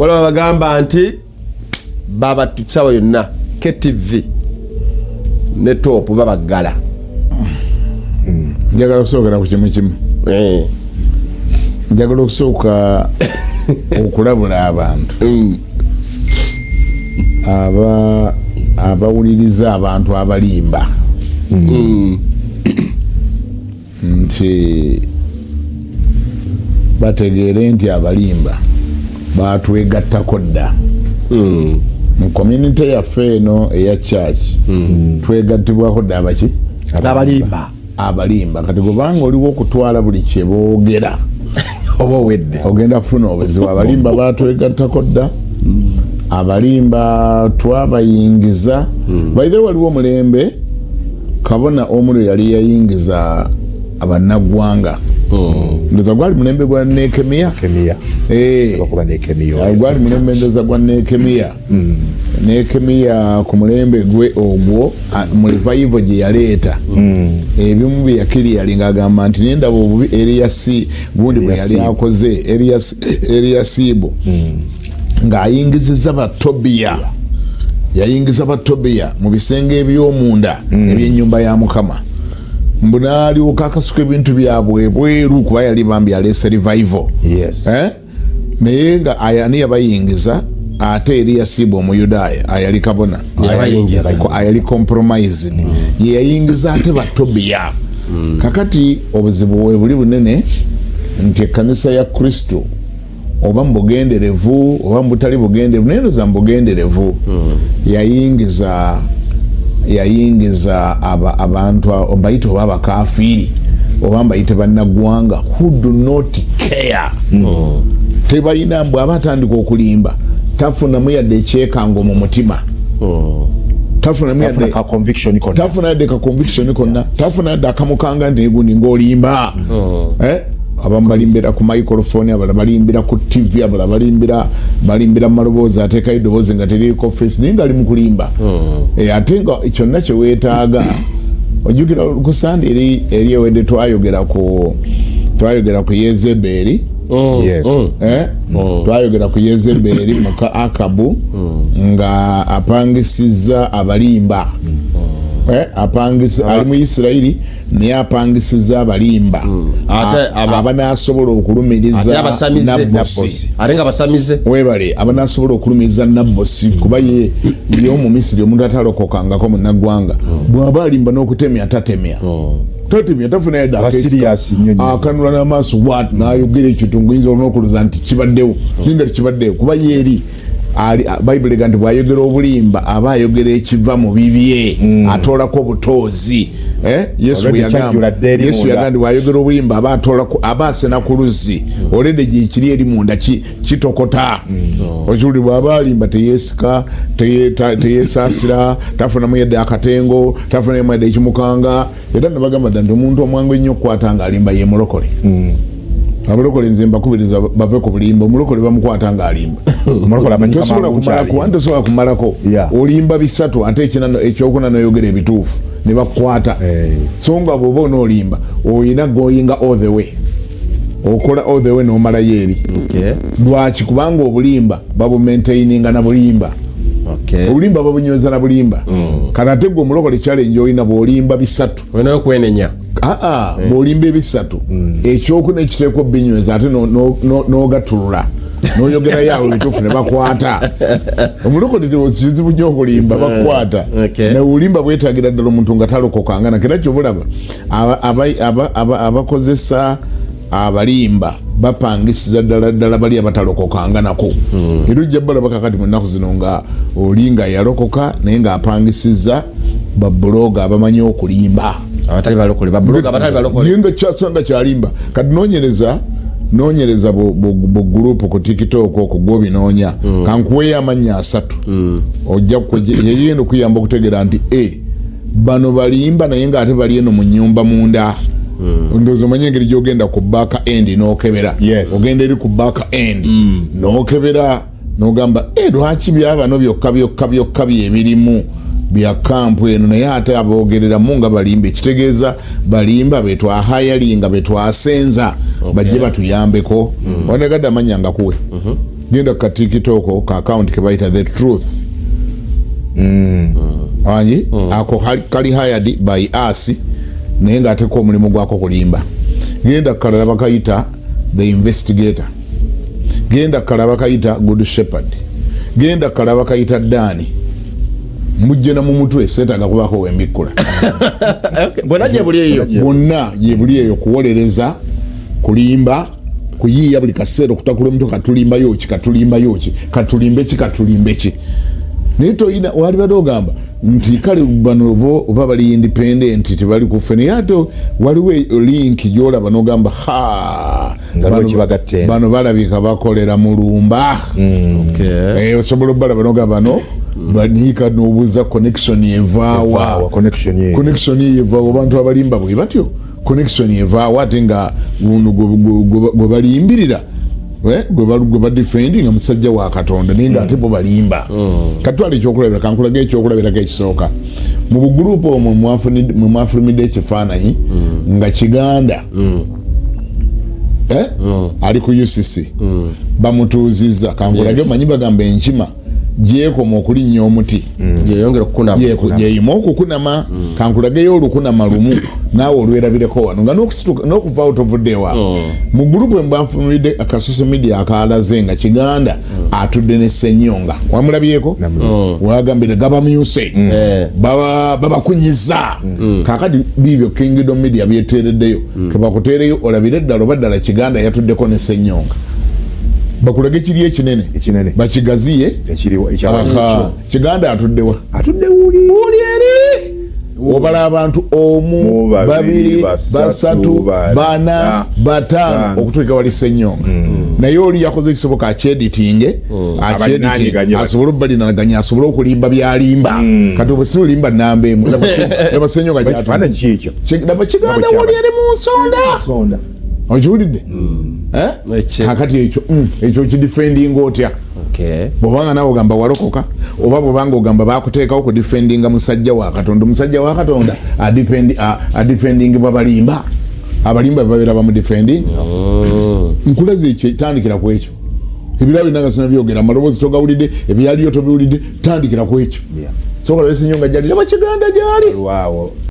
wala bagamba nti baba tutsawa yonna KTV ne top babagala. Njagala kusokera ku kimu kimu. Njagala kusooka okulabula abantu abawuliriza abantu abalimba nti bategeere nti abalimba batwegattako dda mu community yaffe eno eya church twegattibwako dda abalimba kati kubanga oliwo okutwala buli kyeboogera oba owedde ogenda kufuna obuzibu. Abalimba batwegattako dda, abalimba twabayingiza baidhe waliwo omulembe kabona omulio yali yayingiza abannaggwanga ndoza gwali mulembe gwa Nekemiya gwali mulembe ndoza gwa Nekemiya Nekemiya ku mulembe gwe ogwo mu revival gye yaleeta ebimu bye yakiri yalinga agamba nti nendaba obubi Eliyasi gundi bwe yali akoze Eliyasibu ng'ayingiziza Batobiya yayingiza Batobiya mu bisenge eby'omunda eby'ennyumba ya Mukama mbunali ukakasuka ebintu byabwe bweru kuba yali bambi alese revival naye nga ayani yabayingiza ate Eliyasibu Omuyudaaya ayali kabona ayali compromised yayingiza ate Batobiya kakati obuzibu bwe buli bunene nti ekkanisa ya Kristo oba mbugenderevu oba mbutali bugenderevu neno za mbugenderevu yayingiza abantu mbayite oba abakafiri oba mbayite bannaggwanga who do not care tebalina mbwe abatandika okulimba tafunamu yadde ekyekango mu mutima tafuna yadde ka conviction konna tafuna yadde akamukanga nti gundi ng'olimba abamu balimbira ku microphone, abala balimbira ku TV, abala balimbira maloboozi ateekayo eddoboozi nga teriiko face naye nga ali mu kulimba ate nga kyonna kye weetaaga ojjukira ku Sande eri ewedde twayogera ku Yezeberi twayogera ku Yezeberi muka Akabu nga apangisiza abalimba ali mu Isirayiri naye apangisiza abalimba abanasobola okulumiriza Nabbosi webale abanasobola okulumiriza Nabbosi kuba ye omu Misiri omuntu atalokokangako munnaggwanga bw'aba alimba n'okutemya tatemya tafuna yadda akanula n'amaaso bw'ati n'ayogera ekitundu yinza n'okuluza nti kibaddewo ninga tikibaddewo kuba yeeri Bayibuli gandi bwayogera obulimba aba ayogera ekiva mu bibye atoolako obutoozi Yesu yagandi bwayogera obulimba aba asena ku luzzi olede gye kiri eri munda kitokota okiwuli bw'aba alimba teyeesika teyeesaasira tafunamu yadde akatengo tafunamu yadde ekimukanga era ne bagamba dda nti omuntu omwangu ennyo okukwata nga alimba ye mulokole abalokole nze mbakubiriza bave ku bulimba omulokole bamukwata nga alimba tosobola kumalako olimba bisatu ate ekyokuna noyogera ebituufu ne bakukwata so nga bw'oba onoolimba oyina goyinga all the way okola all the way n'omalayo eri lwaki kubanga obulimba babumaintaininga na bulimba obulimba babunyweza na bulimba kati ate gwe omulokole challenge oyina bw'olimba bisatu bw'olimba ebisatu ekyokuna ekiteekwa binyweza ate n'ogatulula n'oyogera yawe ebituufu ne bakwata omulokole kizibu nnyo okulimba bakwata n'obulimba bwetaagira ddala omuntu nga talokokangana kera kyobulaba abakozesa abalimba bapangisiza ddala bali abatalokokanganako era ojja balaba kakati mu nnaku zino nga oli nga yalokoka naye ng'apangisiza babuloga abamanyi okulimba nga kyasanga kyalimba kati noonyereza bu group ku TikTok okugwa binoonya kankuweyo amannya 3 ojja yegenda okuyamba okutegera nti bano balimba naye ng'ate bali eno mu nnyumba munda ndozo manye engeri gyogenda ku back end n'okebera ogenda eri ku back end n'okebera n'ogamba lwaki byabano byokka byebirimu bya kampu eno naye ate aboogereramu nga balimba ekitegeeza balimba betwahayalinga betwasenza bajje batuyambeko onegadde amanya nga kuwe genda ka TikTok ka account ke bayita The Truth anyi ako kali hired by us naye nga ateko omulimu gwako kulimba. Genda kalala bakayita The Investigator, genda kalala bakayita Good Shepherd, genda kalala bakayita Dani. Mujje na mu mutwe setaga kubako wembikula. Bonna gye buli eyo, bonna gye buli eyo kuwolereza, kulimba, kuyiya buli kaseera okutakula omuntu katulimba yoki katulimbe ki. Nito ina wali badogamba nti kale bano oba bali independent tibali kufene yato waliwe link jola banogamba bano balabika bakolera mulumba. Okay. Osobola bala banogamba bano banika nobuza connection evaawa connection evaawa abantu abalimba bwe batyo connection evaawa tenga go balimbirira gwe ba defending omusajja wa Katonda ninga ate bo balimba. Katwali ekyokulabira kankulage ekyokulabira ekisooka mu bugroup omwo mu Afrimide ekifaananyi nga Kiganda ali ku UCC bamutuuzizza kankulage manyi bagamba enkima gyekoma okulinnya omuti yeyongera okukunama yeyima okukunama kankulageyo olukunama lumu naawe olwerabireko wano nga n'okuva out of day wa mu group embafumide akasose media akalaze nga Kiganda atudde ne Ssenyonga wamulabyeko wagambire gabamyuse babakunyiza kakati bibyo Kingdom Media byetereddeyo kebakutereyo olabire ddala obaddala Kiganda yatuddeko ne Ssenyonga bakulage kiri ekinene bakigaziye Kiganda atuddewa uli eri obala abantu omu babiri basatu bana batano okutuuka wali Ssenyonga naye oli yakoze ekisoboka akyeditinge asobole obalinaganya asobole okulimba byalimba kati obusibulimba namba emu laba Ssenyonga laba Kiganda oli eri mu nsonda okiwulidde kakati ekyo kidefending otya bwobanga nawe ogamba walokoka oba bwobanga ogamba bakuteekawo kudefendinga musajja wa Katonda adefending babalimba abalimba babeera bamudefending nkulaze ekyo tandikira ku ekyo ebirabo binanga sina byogera amaloboozi togawulidde ebyaliyo tobiwulidde tandikira ku ekyo sokola Ssenyonga gyali laba Kiganda gyali